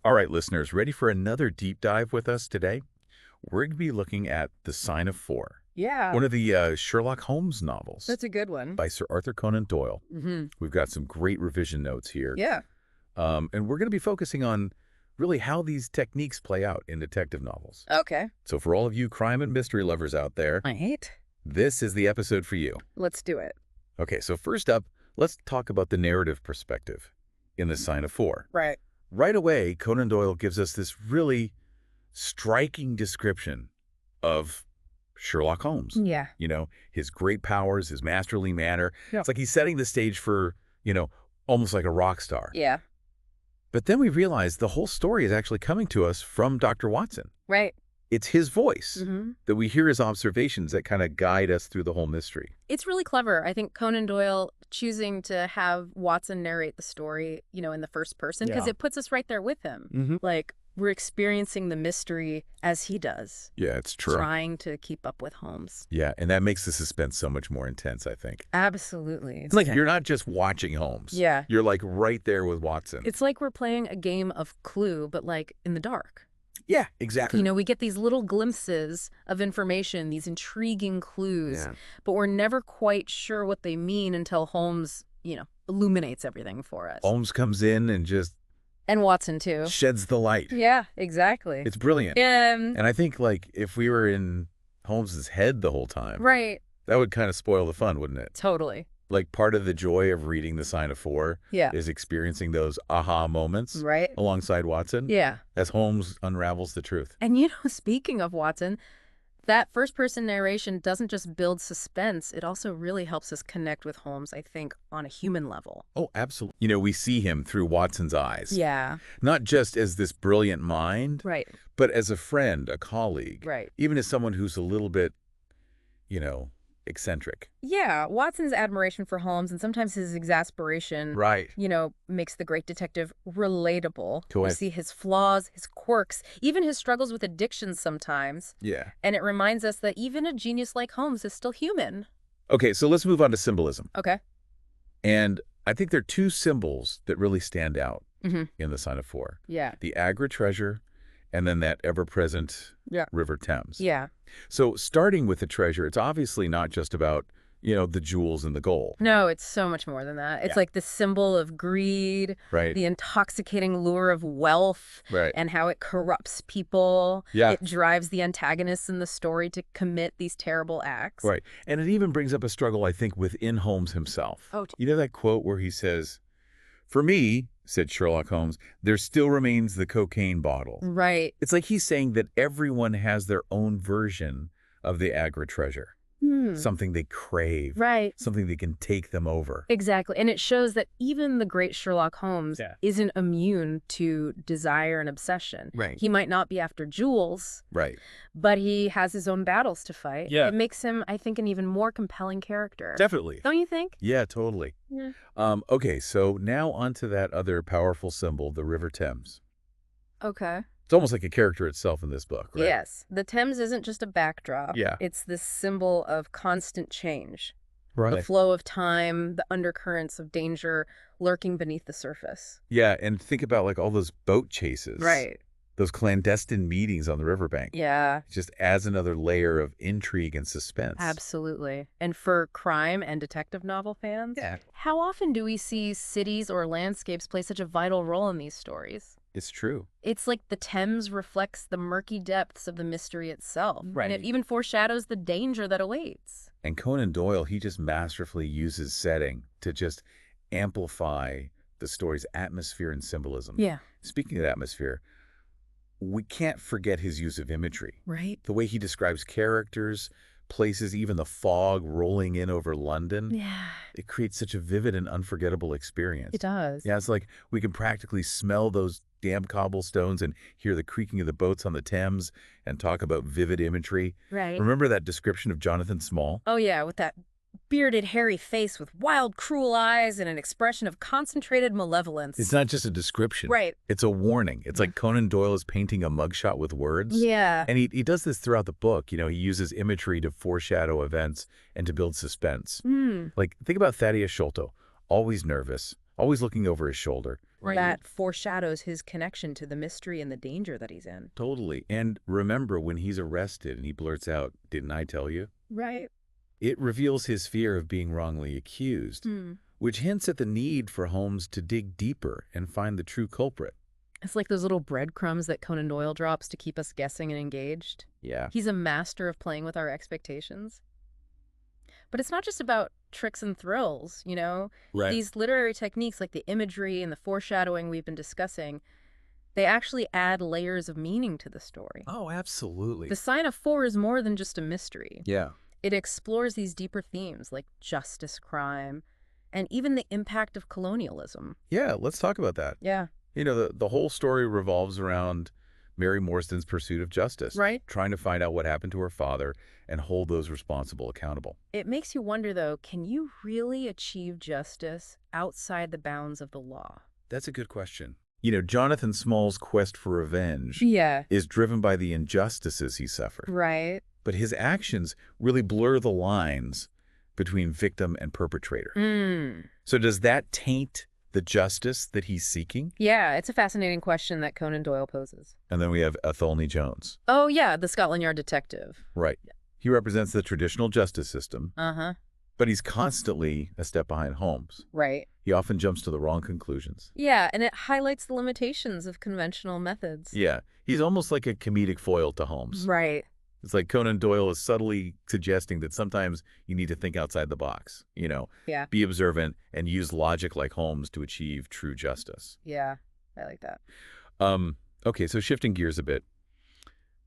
All right, listeners, ready for another deep dive with us today? We're going to be looking at The Sign of Four, Yeah, one of the Sherlock Holmes novels that's a good one. by Sir Arthur Conan Doyle. Mm-hmm. We've got some great revision notes here, Yeah. and we're going to be focusing on really how these techniques play out in detective novels. Okay. So for all of you crime and mystery lovers out there, I hate. this is the episode for you. Let's do it. Okay, so first up, let's talk about the narrative perspective in The Sign of Four. Right. Right away, Conan Doyle gives us this really striking description of Sherlock Holmes. Yeah. You know, his great powers, his masterly manner. Yeah. It's like he's setting the stage for, almost like a rock star. Yeah. But then we realize the whole story is actually coming to us from Dr. Watson. Right. It's his voice Mm-hmm. that we hear his observations that kind of guide us through the whole mystery. It's really clever. I think Conan Doyle choosing to have Watson narrate the story, in the first person, because Yeah. it puts us right there with him. Mm-hmm. Like, we're experiencing the mystery as he does, Yeah, it's true. trying to keep up with Holmes. Yeah, and that makes the suspense so much more intense, I think. Absolutely. It's like you're not just watching Holmes. Yeah. You're like right there with Watson. It's like we're playing a game of Clue, but like in the dark. Yeah, exactly. We get these little glimpses of information, these intriguing clues, Yeah. but we're never quite sure what they mean until Holmes, illuminates everything for us. Holmes comes in and just And Watson, too. sheds the light. Yeah, exactly. It's brilliant. And I think, like, if we were in Holmes's head the whole time, Right. that would kind of spoil the fun, wouldn't it? Totally. Like, part of the joy of reading The Sign of Four Yeah. is experiencing those aha moments Right? alongside Watson Yeah. as Holmes unravels the truth. And, speaking of Watson, that first-person narration doesn't just build suspense. It also really helps us connect with Holmes, I think, on a human level. Oh, absolutely. We see him through Watson's eyes. Yeah. Not just as this brilliant mind, Right. but as a friend, a colleague. Right. Even as someone who's a little bit, eccentric. Yeah, Watson's admiration for Holmes and sometimes his exasperation, Right. makes the great detective relatable. Go We ahead. see his flaws, his quirks, even his struggles with addiction sometimes. Yeah. And it reminds us that even a genius like Holmes is still human. Okay, so let's move on to symbolism. Okay. And I think there are two symbols that really stand out Mm-hmm. in The Sign of Four. Yeah. The Agra treasure and then that ever-present Yeah. River Thames. Yeah. So starting with the treasure, it's obviously not just about, the jewels and the gold. No, it's so much more than that. It's Yeah. like the symbol of greed, Right. the intoxicating lure of wealth, Right. and how it corrupts people. Yeah. It drives the antagonists in the story to commit these terrible acts. Right. And it even brings up a struggle, I think, within Holmes himself. Oh, You know that quote where he says, "For me," said Sherlock Holmes, "there still remains the cocaine bottle." right. It's like he's saying that everyone has their own version of the Agra treasure, something they crave, Right. something that can take them over. Exactly. And it shows that even the great Sherlock Holmes Yeah. isn't immune to desire and obsession. Right. He might not be after jewels, Right. but he has his own battles to fight. Yeah. It makes him, I think, an even more compelling character. Definitely. Don't you think? Yeah, totally. Yeah. Okay, so now onto that other powerful symbol, the River Thames. Okay. It's almost like a character itself in this book, right? Yes. The Thames isn't just a backdrop. Yeah. It's this symbol of constant change. The Right. flow of time, the undercurrents of danger lurking beneath the surface. Yeah, and think about like all those boat chases. Those clandestine meetings on the riverbank. Yeah. It just adds another layer of intrigue and suspense. Absolutely. And for crime and detective novel fans, Yeah. how often do we see cities or landscapes play such a vital role in these stories? It's true. It's like the Thames reflects the murky depths of the mystery itself. Right. And it even foreshadows the danger that awaits. And Conan Doyle, he just masterfully uses setting to just amplify the story's atmosphere and symbolism. Yeah. Speaking of atmosphere, we can't forget his use of imagery. Right? The way he describes characters, places, even the fog rolling in over London. Yeah. It creates such a vivid and unforgettable experience. It does. Yeah, it's like we can practically smell those damp cobblestones and hear the creaking of the boats on the Thames and talk about vivid imagery. Right. Remember that description of Jonathan Small? Oh, yeah, with that bearded, hairy face with wild, cruel eyes and an expression of concentrated malevolence. It's not just a description. Right. It's a warning. It's like Conan Doyle is painting a mugshot with words. Yeah. And he does this throughout the book. He uses imagery to foreshadow events and to build suspense. Like, think about Thaddeus Sholto, always nervous, always looking over his shoulder. Right. That foreshadows his connection to the mystery and the danger that he's in. Totally. And remember when he's arrested and he blurts out, "Didn't I tell you?" Right. It reveals his fear of being wrongly accused, which hints at the need for Holmes to dig deeper and find the true culprit. It's like those little breadcrumbs that Conan Doyle drops to keep us guessing and engaged. Yeah. He's a master of playing with our expectations. But it's not just about tricks and thrills, you know? Right. These literary techniques like the imagery and the foreshadowing we've been discussing, they actually add layers of meaning to the story. Oh, absolutely. The Sign of Four is more than just a mystery. Yeah. It explores these deeper themes like justice, crime, and even the impact of colonialism. Yeah, let's talk about that. Yeah. You know, the whole story revolves around Mary Morstan's pursuit of justice. Right. Trying to find out what happened to her father and hold those responsible accountable. It makes you wonder, though, can you really achieve justice outside the bounds of the law? That's a good question. You know, Jonathan Small's quest for revenge is driven by the injustices he suffered. Right. But his actions really blur the lines between victim and perpetrator. So does that taint the justice that he's seeking? Yeah, it's a fascinating question that Conan Doyle poses. And then we have Athelney Jones. Oh, yeah, the Scotland Yard detective. Right. He represents the traditional justice system. Uh-huh. But he's constantly a step behind Holmes. Right. He often jumps to the wrong conclusions. Yeah, and it highlights the limitations of conventional methods. Yeah. He's almost like a comedic foil to Holmes. Right. It's like Conan Doyle is subtly suggesting that sometimes you need to think outside the box, you know, be observant and use logic like Holmes to achieve true justice. Yeah, I like that. Okay, so shifting gears a bit,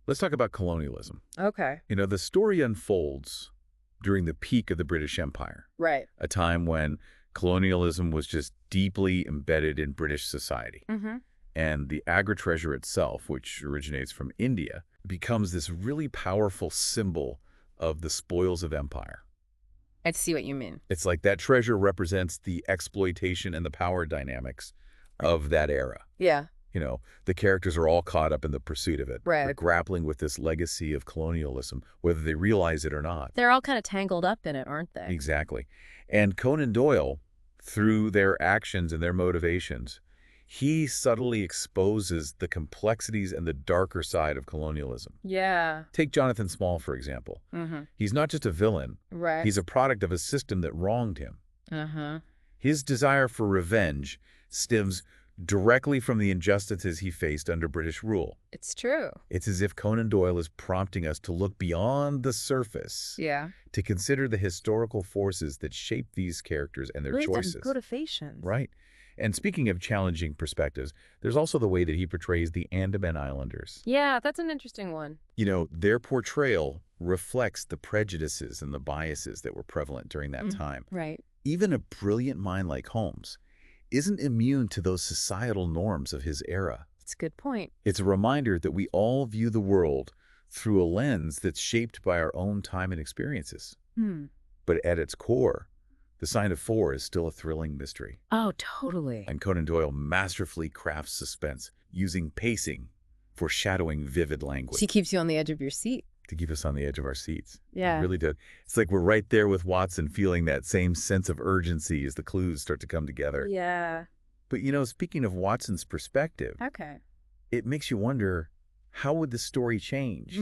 let's talk about colonialism. Okay. You know, the story unfolds during the peak of the British Empire. Right. A time when colonialism was just deeply embedded in British society. And the agri-treasure itself, which originates from India, becomes this really powerful symbol of the spoils of empire. I see what you mean. It's like that treasure represents the exploitation and the power dynamics of that era. Yeah. You know, the characters are all caught up in the pursuit of it. Right. They're grappling with this legacy of colonialism, whether they realize it or not. They're all kind of tangled up in it, aren't they? Exactly. And Conan Doyle, through their actions and their motivations, he subtly exposes the complexities and the darker side of colonialism. Yeah. Take Jonathan Small, for example. He's not just a villain. Right. He's a product of a system that wronged him. His desire for revenge stems directly from the injustices he faced under British rule. It's true. It's as if Conan Doyle is prompting us to look beyond the surface. Yeah. To consider the historical forces that shape these characters and their choices. Motivations. Right. And speaking of challenging perspectives, there's also the way that he portrays the Andaman Islanders. Yeah, that's an interesting one. You know, their portrayal reflects the prejudices and the biases that were prevalent during that time. Right. Even a brilliant mind like Holmes isn't immune to those societal norms of his era. That's a good point. It's a reminder that we all view the world through a lens that's shaped by our own time and experiences. But at its core, The Sign of Four is still a thrilling mystery. Oh, totally. And Conan Doyle masterfully crafts suspense, using pacing, foreshadowing vivid language. He keeps you on the edge of your seat. To keep us on the edge of our seats. Yeah. It really did. It's like we're right there with Watson, feeling that same sense of urgency as the clues start to come together. Yeah. But, you know, speaking of Watson's perspective, Okay. it makes you wonder, how would the story change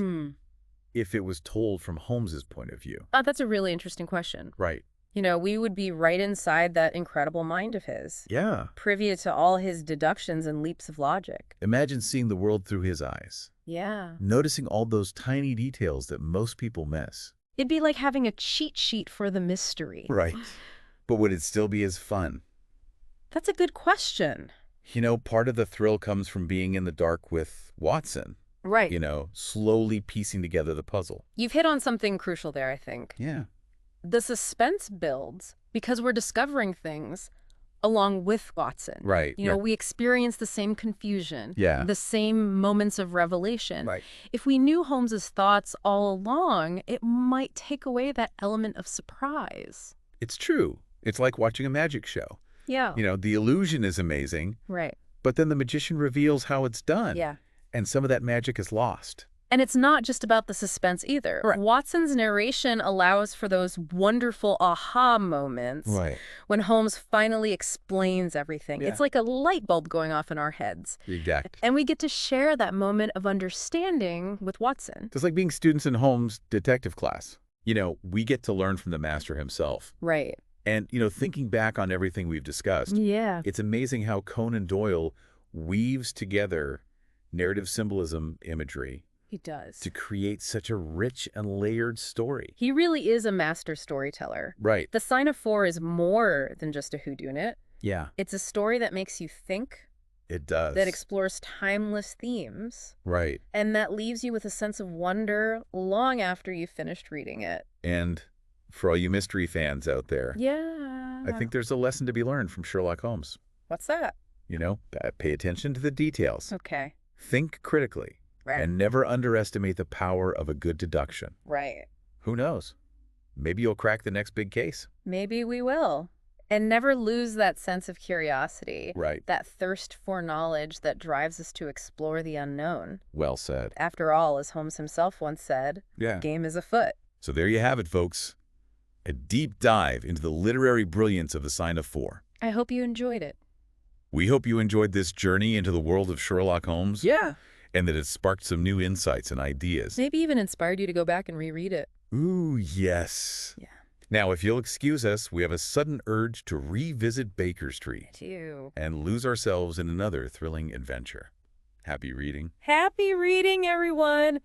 if it was told from Holmes's point of view? Oh, that's a really interesting question. Right. You know, we would be right inside that incredible mind of his. Yeah. Privy to all his deductions and leaps of logic. Imagine seeing the world through his eyes. Yeah. Noticing all those tiny details that most people miss. It'd be like having a cheat sheet for the mystery. Right. But would it still be as fun? That's a good question. You know, part of the thrill comes from being in the dark with Watson. Right. You know, slowly piecing together the puzzle. You've hit on something crucial there, I think. Yeah. The suspense builds because we're discovering things along with Watson. Right. You know, we experience the same confusion. Yeah. The same moments of revelation. Right. If we knew Holmes's thoughts all along, it might take away that element of surprise. It's true. It's like watching a magic show. Yeah. You know, the illusion is amazing, Right. but then the magician reveals how it's done. Yeah. And some of that magic is lost. And it's not just about the suspense either. Right. Watson's narration allows for those wonderful aha moments Right. when Holmes finally explains everything. Yeah. It's like a light bulb going off in our heads. Exact. And we get to share that moment of understanding with Watson. Just like being students in Holmes' detective class. We get to learn from the master himself. Right. And, thinking back on everything we've discussed, Yeah. it's amazing how Conan Doyle weaves together narrative symbolism imagery He does. to create such a rich and layered story. He really is a master storyteller. Right. The Sign of Four is more than just a whodunit. Yeah. It's a story that makes you think, It does. that explores timeless themes, Right. and that leaves you with a sense of wonder long after you've finished reading it. And for all you mystery fans out there, Yeah. I think there's a lesson to be learned from Sherlock Holmes. What's that? Pay attention to the details. Okay. Think critically. Right. And never underestimate the power of a good deduction. Right. Who knows? Maybe you'll crack the next big case. Maybe we will. And never lose that sense of curiosity. Right. That thirst for knowledge that drives us to explore the unknown. Well said. After all, as Holmes himself once said, Yeah. game is afoot. So there you have it, folks. A deep dive into the literary brilliance of the Sign of Four. I hope you enjoyed it. We hope you enjoyed this journey into the world of Sherlock Holmes. Yeah. And that it sparked some new insights and ideas. Maybe even inspired you to go back and reread it. Ooh, yes. Yeah. Now, if you'll excuse us, we have a sudden urge to revisit Baker Street Too. and lose ourselves in another thrilling adventure. Happy reading. Happy reading, everyone!